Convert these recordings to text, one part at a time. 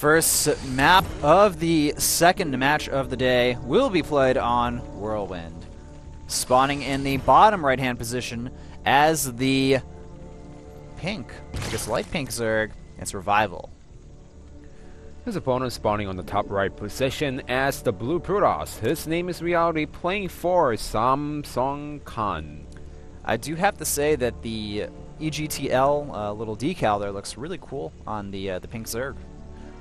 first map of the second match of the day will be played on Whirlwind. Spawning in the bottom right-hand position as the pink, I guess light pink Zerg, it's Revival. His opponent spawning on the top right position as the blue Protoss. His name is Reality, playing for Samsung Khan. I do have to say that the EGTL little decal there looks really cool on the pink Zerg.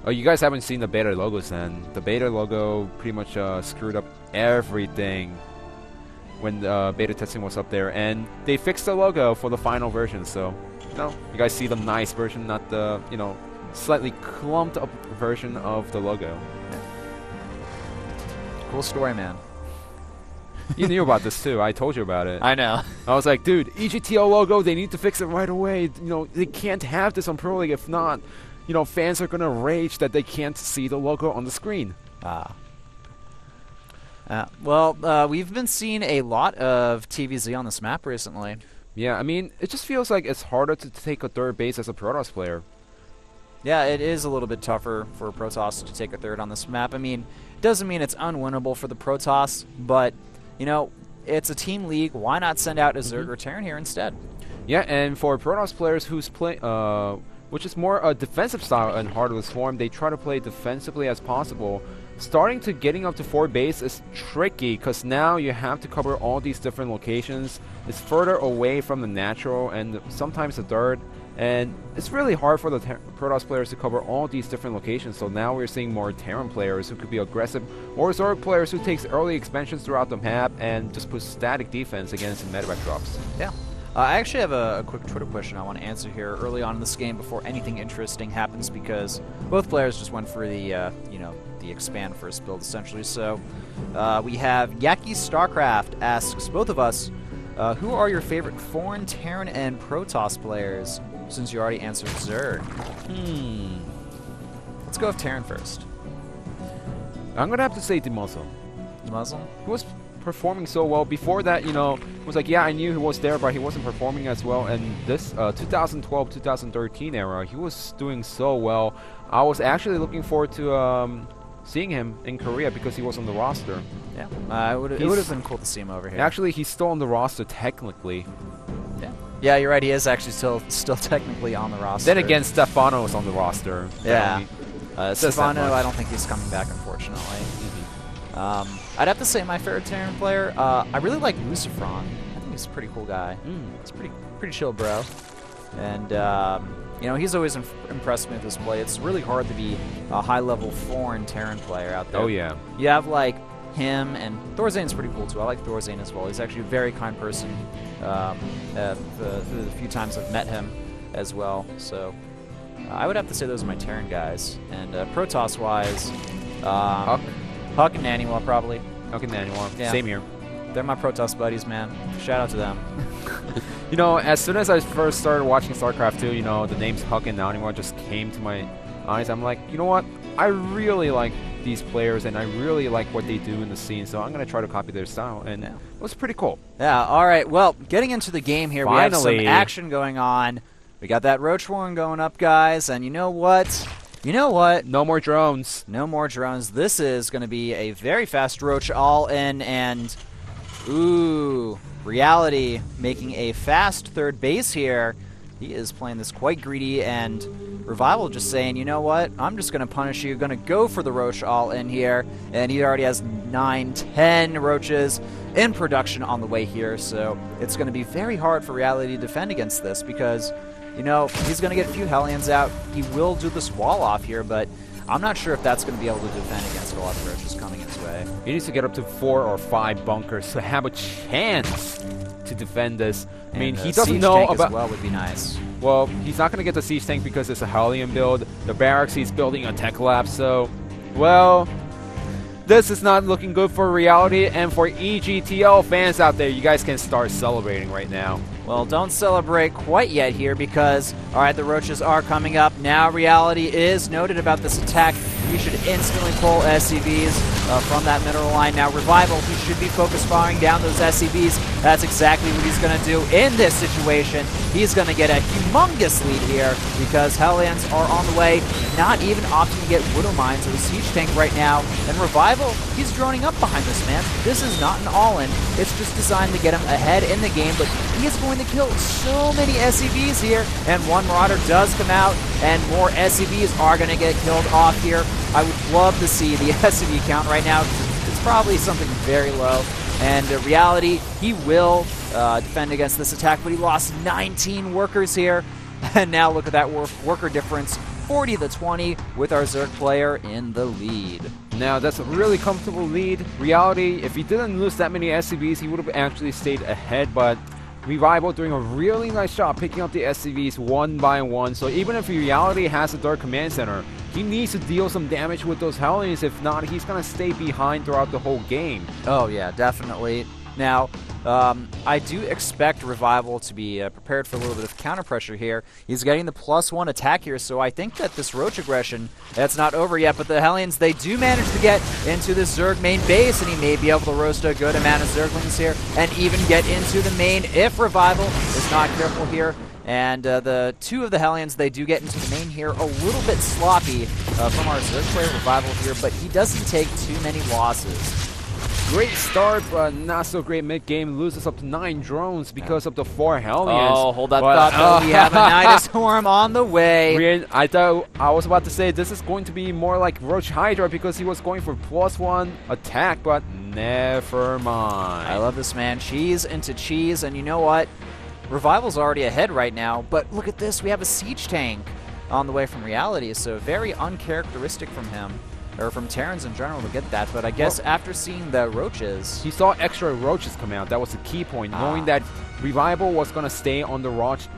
Oh, you guys haven't seen the beta logos then. The beta logo pretty much screwed up everything when the beta testing was up there, and they fixed the logo for the final version, so you guys see the nice version, not the, slightly clumped up version of the logo. Yeah. Cool story, man. You knew about this too. I told you about it. I know. I was like, dude, EGTL logo, they need to fix it right away. They can't have this on Pro League. If not, fans are going to rage that they can't see the logo on the screen. Well, we've been seeing a lot of TVZ on this map recently. Yeah, I mean, it just feels like it's harder to take a third base as a Protoss player. Yeah, it is a little bit tougher for Protoss to take a third on this map. I mean, it doesn't mean it's unwinnable for the Protoss, but, it's a team league. Why not send out a Zerg or Terran here instead? Yeah, and for Protoss players who's which is more a defensive style in Heartless form, they try to play defensively as possible. Starting to getting up to 4 base is tricky because now you have to cover all these different locations. It's further away from the natural and sometimes the dirt, and it's really hard for the Protoss players to cover all these different locations. So now we're seeing more Terran players who could be aggressive, or Zerg players who takes early expansions throughout the map and just put static defense against the medevac drops. Yeah. I actually have a quick Twitter question I want to answer here early on in this game before anything interesting happens, because both players just went for the, the expand first build, essentially. So we have Yaki Stracraft asks both of us, who are your favorite foreign, Terran, and Protoss players, since you already answered Zerg? Let's go with Terran first. I'm going to have to say Demuzzle. Demuzzle? Who was performing so well. Before that, was like, yeah, I knew he was there, but he wasn't performing as well. And this 2012-2013 era, he was doing so well. I was actually looking forward to seeing him in Korea because he was on the roster. Yeah, it would have been cool to see him over here. Actually, he's still on the roster technically. Yeah, you're right. He is actually still technically on the roster. Then again, Stefano is on the roster. Yeah, Stefano, I don't think he's coming back, unfortunately. I'd have to say my favorite Terran player, I really like Lucifron. I think he's a pretty cool guy. He's pretty chill, bro. And, he's always impressed me with his play. It's really hard to be a high-level foreign Terran player out there. Oh, yeah. You have, like, him, and Thorzane's pretty cool, too. I like Thorzane as well. He's actually a very kind person the few times I've met him as well. So I would have to say those are my Terran guys. And Protoss-wise, Huck and Naniwa, probably. Huck and Naniwa. Yeah. Same here. They're my Protoss buddies, man. Shout out to them. As soon as I first started watching StarCraft 2, the names Huck and Naniwa just came to my eyes. I'm like, you know what? I really like these players, and I really like what they do in the scene, so I'm going to try to copy their style, and it was pretty cool. Yeah, all right. Well, getting into the game here, Finally. we have some action going on. We got that Roach Warren going up, guys, and you know what? No more drones. No more drones. This is going to be a very fast Roach all-in, and ooh, Reality making a fast third base here. He is playing this quite greedy, and Revival just saying, you know what, I'm just going to punish you, going to go for the Roach all-in here, and he already has 9, 10 Roaches in production on the way here, so it's going to be very hard for Reality to defend against this, because he's going to get a few Hellions out. He will do this wall off here, but I'm not sure if that's going to be able to defend against a lot of Roaches coming his way. He needs to get up to 4 or 5 bunkers to have a chance to defend this. I mean, he doesn't know about... as well would be nice. Well, he's not going to get the Siege Tank because it's a Hellion build. The barracks, he's building a Tech Lab, so... Well... This is not looking good for Reality, and for EGTL fans out there, you guys can start celebrating right now. Well, don't celebrate quite yet here because, alright, the Roaches are coming up. Now Reality is noted about this attack. We should instantly pull SCVs. from that middle line. Now Revival, he should be focus firing down those SCVs. That's exactly what he's going to do in this situation. He's going to get a humongous lead here because Hellions are on the way, not even opting to get Widow Mines or the Siege Tank right now. And Revival, he's droning up behind this man. This is not an all-in. It's just designed to get him ahead in the game, but he is going to kill so many SCVs here. And one Marauder does come out, and more SCVs are going to get killed off here. I would love to see the SCV count right now. It's probably something very low. And in reality, he will defend against this attack, but he lost 19 workers here. And now look at that worker difference, 40-20, with our Zerg player in the lead. Now, that's a really comfortable lead. Reality, if he didn't lose that many SCVs, he would have actually stayed ahead, but Revival doing a really nice job picking up the SCVs one by one. So even if Reality has a third command center, he needs to deal some damage with those Hellions. If not, he's going to stay behind throughout the whole game. Oh, yeah, definitely. Now, I do expect Revival to be prepared for a little bit of counter pressure here. He's getting the +1 attack here, so I think that this Roach aggression, that's not over yet, but the Hellions, they do manage to get into the Zerg main base, and he may be able to roast a good amount of Zerglings here, and even get into the main if Revival is not careful here. And the two of the Hellions, they do get into the main here a little bit sloppy from our Zerg player Revival here, but he doesn't take too many losses. Great start, but not so great mid-game. Loses up to 9 drones because of the 4 Hellions. Oh, hold that thought, though. We have a Nidus Swarm on the way. I thought I was about to say this is going to be more like Roach Hydra because he was going for +1 attack, but never mind. I love this, man. Cheese into cheese, and you know what? Revival's already ahead right now, but look at this. We have a Siege Tank on the way from Reality, so very uncharacteristic from him. Or from Terrans in general to get that, but I guess after seeing the Roaches... He saw extra Roaches come out. That was the key point, knowing that Revival was going to stay on the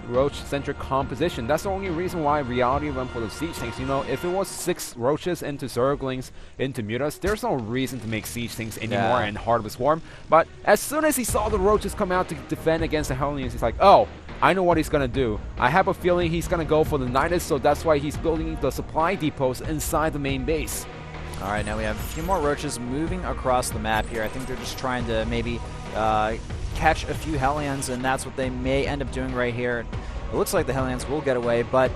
Roach-centric composition. That's the only reason why Reality went for the Siege Tanks. You know, if it was 6 Roaches into Zerglings into Mutas, there's no reason to make Siege Tanks anymore in Heart of the Swarm. But as soon as he saw the Roaches come out to defend against the Hellions, he's like, oh, I know what he's going to do. I have a feeling he's going to go for the Nidus, so that's why he's building the supply depots inside the main base. All right, now we have a few more Roaches moving across the map here. I think they're just trying to maybe catch a few Hellions, and that's what they may end up doing right here. It looks like the Hellions will get away, but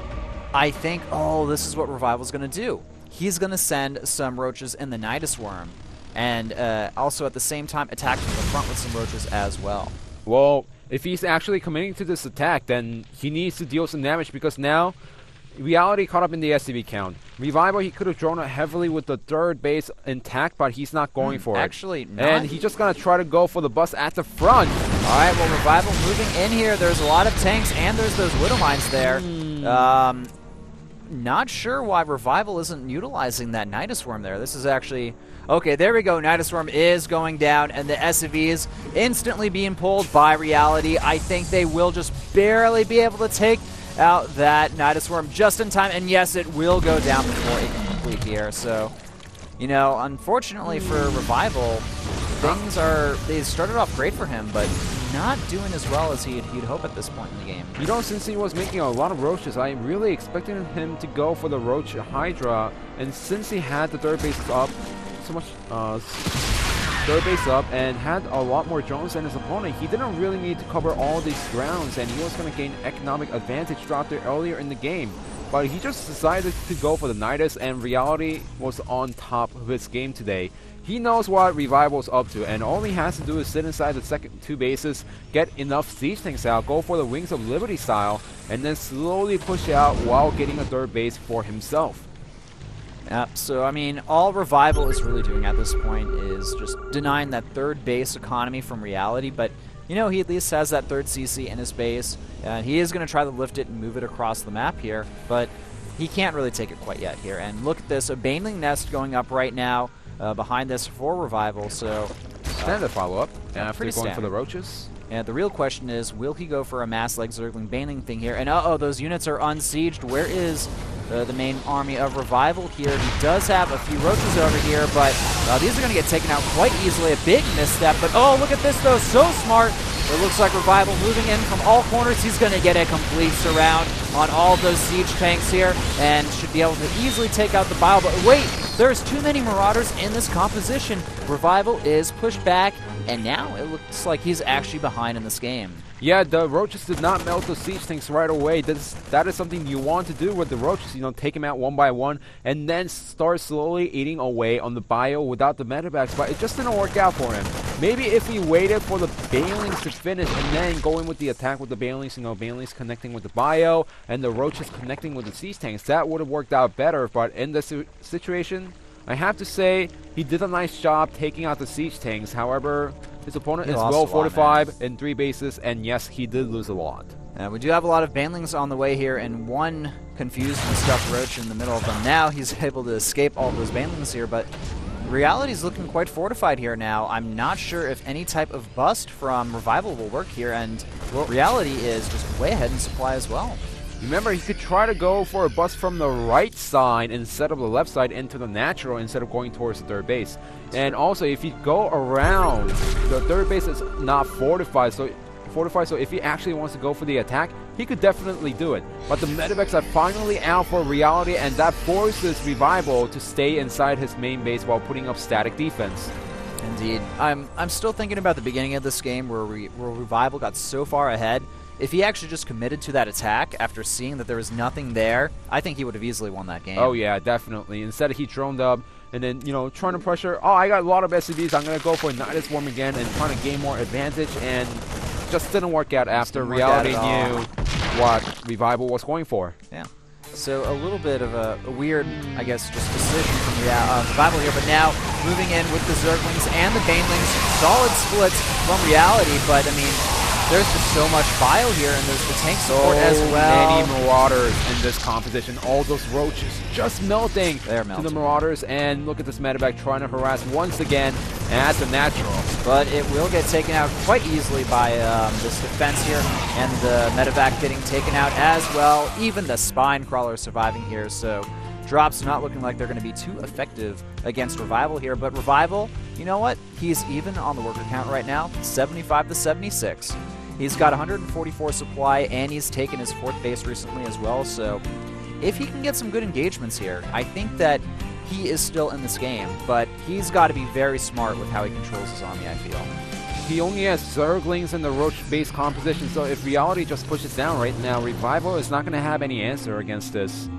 I think, oh, this is what Revival's going to do. He's going to send some Roaches in the Nidus Worm, and also at the same time attack from the front with some Roaches as well. Well, if he's actually committing to this attack, then he needs to deal some damage because now Reality caught up in the SCV count. Revival, he could have drawn it heavily with the third base intact, but he's not going for it. Actually, not. And he's just going to try to go for the bus at the front. All right, well, Revival moving in here. There's a lot of tanks, and there's those Widow Mines there. Not sure why Revival isn't utilizing that Nidus Worm there. This is actually... Okay, there we go. Nidus Worm is going down, and the SCVs instantly being pulled by Reality. I think they will just barely be able to take out that Nidus Worm just in time, and yes, it will go down before it can complete here. So, you know, unfortunately for Revival, they started off great for him, but not doing as well as he'd hope at this point in the game. You know, since he was making a lot of Roaches, I really expected him to go for the Roach Hydra, and since he had the third base up, third base up and had a lot more drones than his opponent, he didn't really need to cover all these grounds, and he was going to gain economic advantage throughout the earlier in the game. But he just decided to go for the Nidus, and Reality was on top of his game today. He knows what Revival's up to, and all he has to do is sit inside the second 2 bases, get enough Siege Tanks out, go for the Wings of Liberty style, and then slowly push out while getting a third base for himself. So, I mean, all Revival is really doing at this point is just denying that third base economy from Reality, but, you know, he at least has that third CC in his base, and he is going to try to lift it and move it across the map here, but he can't really take it quite yet here. And look at this, a Baneling Nest going up right now behind this for Revival, so... Standard follow-up after going standard for the Roaches. And the real question is, will he go for a mass leg Zergling Baneling thing here? And uh-oh, those units are unsieged. Where is the main army of Revival here? He does have a few Roaches over here, but these are going to get taken out quite easily. A big misstep, but oh, look at this though, so smart. It looks like Revival moving in from all corners. He's going to get a complete surround on all of those siege tanks here and should be able to easily take out the Bile. But wait, there's too many Marauders in this composition. Revival is pushed back, and now it looks like he's actually behind in this game. Yeah, the Roaches did not melt those siege tanks right away. That is something you want to do with the Roaches, you know, take them out one by one, and then start slowly eating away on the bio without the medevacs, but it just didn't work out for him. Maybe if he waited for the Banelings to finish and then go in with the attack with the Banelings, you know, Banelings connecting with the bio, and the Roaches connecting with the siege tanks, that would have worked out better, but in this situation, I have to say, he did a nice job taking out the siege tanks. However, his opponent is well fortified in 3 bases, and yes, he did lose a lot. We do have a lot of Banelings on the way here, and one confused and stuck Roach in the middle of them. Now he's able to escape all of those Banelings here, but Reality's looking quite fortified here now. I'm not sure if any type of bust from Revival will work here, and Reality is just way ahead in supply as well. Remember, he could try to go for a bust from the right side instead of the left side into the natural instead of going towards the third base. And also, if you go around, the third base is not fortified, so if he actually wants to go for the attack, he could definitely do it. But the medevacs are finally out for Reality, and that forces Revival to stay inside his main base while putting up static defense. Indeed. I'm still thinking about the beginning of this game where Revival got so far ahead. If he actually just committed to that attack after seeing that there was nothing there, I think he would have easily won that game. Oh yeah, definitely. Instead he droned up and then, you know, trying to pressure, oh, I got a lot of SCVs, I'm going to go for Nidus Swarm again and trying to gain more advantage, and just didn't work out after Reality knew what Revival was going for. Yeah. So a little bit of a weird, I guess, just decision from Revival here, but now moving in with the Zerglings and the Banelings, solid splits from Reality, but I mean, there's just so much bile here, and there's the tank support as well. Many Marauders in this composition. All those Roaches just melting to the Marauders. And look at this medevac trying to harass once again at the natural. But it will get taken out quite easily by this defense here, and the medevac getting taken out as well. Even the Spine Crawler surviving here, so drops not looking like they're going to be too effective against Revival here. But Revival, you know what? He's even on the worker count right now, 75 to 76. He's got 144 supply, and he's taken his 4th base recently as well, so if he can get some good engagements here, I think that he is still in this game, but he's got to be very smart with how he controls his army, I feel. He only has Zerglings in the Roach-based composition, so if Reality just pushes down right now, Revival is not going to have any answer against this.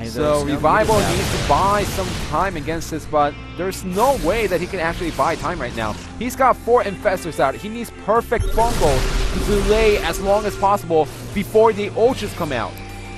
So Revival needs to buy some time against this, but there's no way that he can actually buy time right now. He's got 4 Infestors out. He needs perfect fungos to delay as long as possible before the Ultras come out.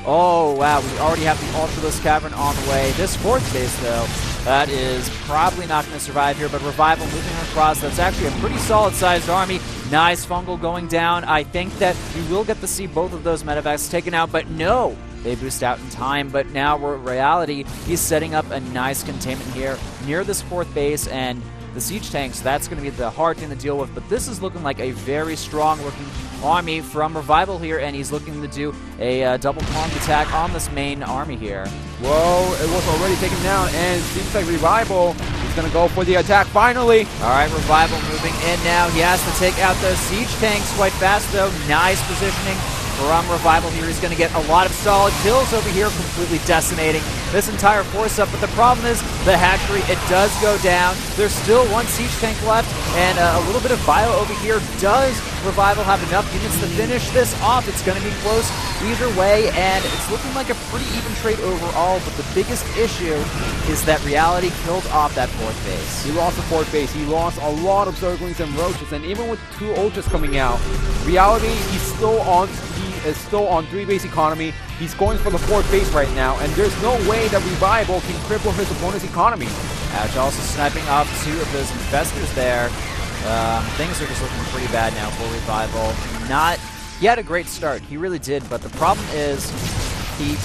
Oh, wow. We already have the Ultralisk Cavern on the way. This 4th base, though, that is probably not going to survive here, but Revival moving across. That's actually a pretty solid-sized army. Nice fungal going down. I think that we will get to see both of those medevacs taken out, but no! They boost out in time, but now we're Reality. He's setting up a nice containment here near this 4th base, and the siege tanks, that's going to be the hard thing to deal with, but this is looking like a very strong-looking army from Revival here, and he's looking to do a double-pronged attack on this main army here. Whoa, it was already taken down, and it seems like Revival is going to go for the attack finally. All right, Revival moving in now. He has to take out those siege tanks quite fast, though. Nice positioning from Revival here. He's going to get a lot of solid kills over here, completely decimating this entire force up. But the problem is the hatchery, it does go down. There's still 1 siege tank left, and a little bit of bio over here. Does Revival have enough units to finish this off? It's going to be close either way, and it's looking like a pretty even trade overall. But the biggest issue is that Reality killed off that 4th base. He lost the 4th base. He lost a lot of Zerglings and Roaches, and even with 2 Ultras coming out, Reality, is still on 3 base economy. He's going for the 4th base right now, and there's no way that Revival can cripple his opponent's economy. Ouch, also sniping off 2 of those Infestors there. Things are just looking pretty bad now for Revival. He had a great start, he really did, but the problem is he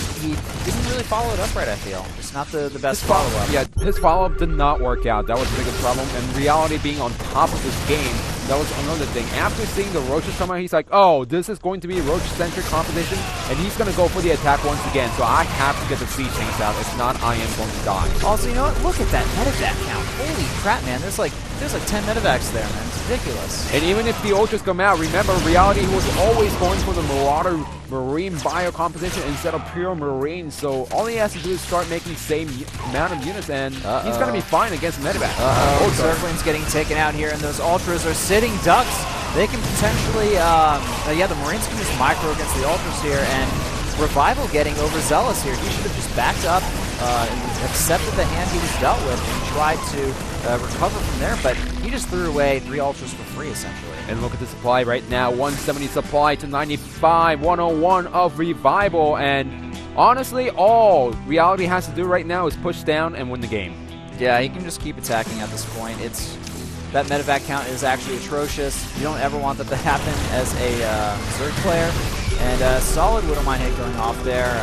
didn't really follow it up right, I feel. It's not the best follow-up. Yeah, his follow-up did not work out. That was the biggest problem, and Reality being on top of this game, that was another thing. After seeing the Roaches come out, he's like, oh, this is going to be a Roach-centric competition, and he's going to go for the attack once again, so I have to get the siege tanks out. If not, I am going to die. Also, you know what? Look at that medevac count. Holy crap, man. There's like there's like 10 medevacs there, man. It's ridiculous. And even if the Ultras come out, remember, Reality was always going for the Marauder Marine bio composition instead of pure Marine, so all he has to do is start making the same amount of units, and he's going to be fine against medevac. Zergling's getting taken out here, and those Ultras are sitting ducks. They can potentially, yeah, the Marines can just micro against the Ultras here, and Revival getting overzealous here. He should have just backed up and accepted the hand he was dealt with and tried to recover from there, but he just threw away 3 Ultras for free, essentially. And look at the supply right now, 170 supply to 95, 101 of Revival, and honestly, all Reality has to do right now is push down and win the game. Yeah, he can just keep attacking at this point. That medevac count is actually atrocious. You don't ever want that to happen as a Zerg player. And solid Widowmine hit going off there.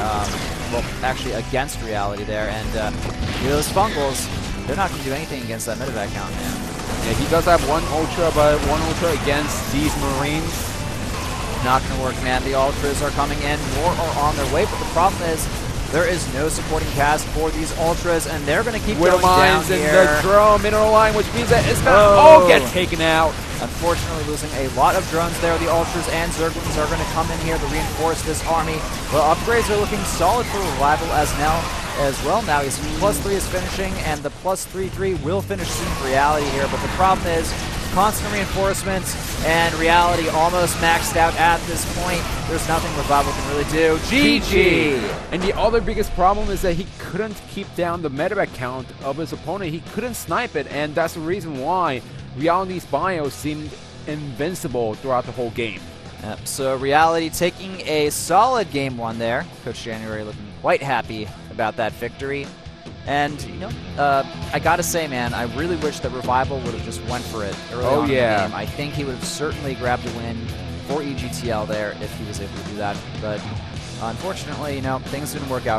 Well, actually against Reality there. And those Fungals, they're not going to do anything against that medevac count, man. Yeah, he does have one Ultra, but one Ultra against these Marines. Not going to work, man. The Ultras are coming in. More are on their way, but the problem is there is no supporting cast for these Ultras, and they're going to keep going down in here. The drone mineral line, which means that it's going to all get taken out. Unfortunately, losing a lot of drones there. The Ultras and Zerglings are going to come in here to reinforce this army. The upgrades are looking solid for Revival as well. Now his +3 is finishing, and the +3/3 will finish soon for Reality here, but the problem is constant reinforcements, and Reality almost maxed out at this point. There's nothing Revival can really do. GG! And the other biggest problem is that he couldn't keep down the medevac count of his opponent. He couldn't snipe it, and that's the reason why Reality's bio seemed invincible throughout the whole game. Yep, so Reality taking a solid game 1 there. Coach January looking quite happy about that victory. And, you know, I gotta say, man, I really wish that Revival would have just went for it early on in the game. I think he would have certainly grabbed a win for EGTL there if he was able to do that. But unfortunately, you know, things didn't work out